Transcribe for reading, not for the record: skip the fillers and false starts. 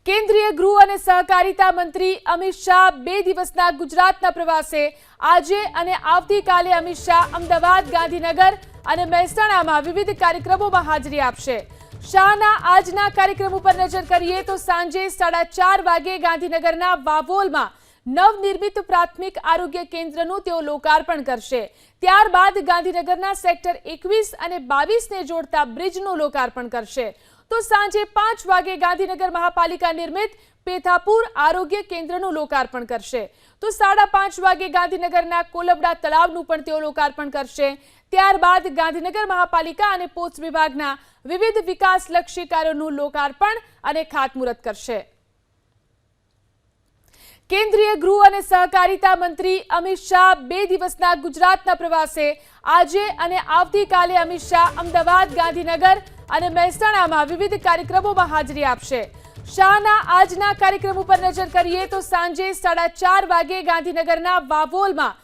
કેન્દ્રીય ગૃહ અને સહકારિતા મંત્રી અમિત શાહ 2 દિવસના ગુજરાતના પ્રવાસે આજે અને આવતીકાલે અમિત શાહ અમદાવાદ, ગાંધીનગર અને મહેસાણામાં વિવિધ કાર્યક્રમોમાં હાજરી આપશે। શાહના આજના કાર્યક્રમ ઉપર નજર કરીએ તો સાંજે 4:30 વાગે ગાંધીનગરના વાવોલમાં નવનિર્મિત પ્રાથમિક આરોગ્ય કેન્દ્રનું તેઓ લોકાર્પણ કરશે। ત્યારબાદ ગાંધીનગરના સેક્ટર 21 અને 22ને જોડતા બ્રિજનું લોકાર્પણ કરશે। તો સાંજે 5 વાગે ગાંધીનગર મહાપાલિકા નિર્મિત પેથાપુર આરોગ્ય કેન્દ્રનું લોકાર્પણ કરશે। તો 5:30 વાગે ગાંધીનગરના કોલબડા તળાવનું પણ તેઓ લોકાર્પણ કરશે। ત્યારબાદ ગાંધીનગર મહાપાલિકા અને પોસ્ટ વિભાગના વિવિધ વિકાસલક્ષી કાર્યોનું લોકાર્પણ અને ખાતમુહૂર્ત કરશે। કેન્દ્રીય ગૃહ અને સહકારિતા મંત્રી અમિત શાહ 2 દિવસના ગુજરાતના પ્રવાસે આજે અને આવતીકાલે અમિત શાહ અમદાવાદ, ગાંધીનગર અને મહેસાણામાં વિવિધ કાર્યક્રમોમાં હાજરી આપશે। શાહના આજના કાર્યક્રમ ઉપર નજર કરીએ તો સાંજે 4:30 વાગે ગાંધીનગરના વાવોલમાં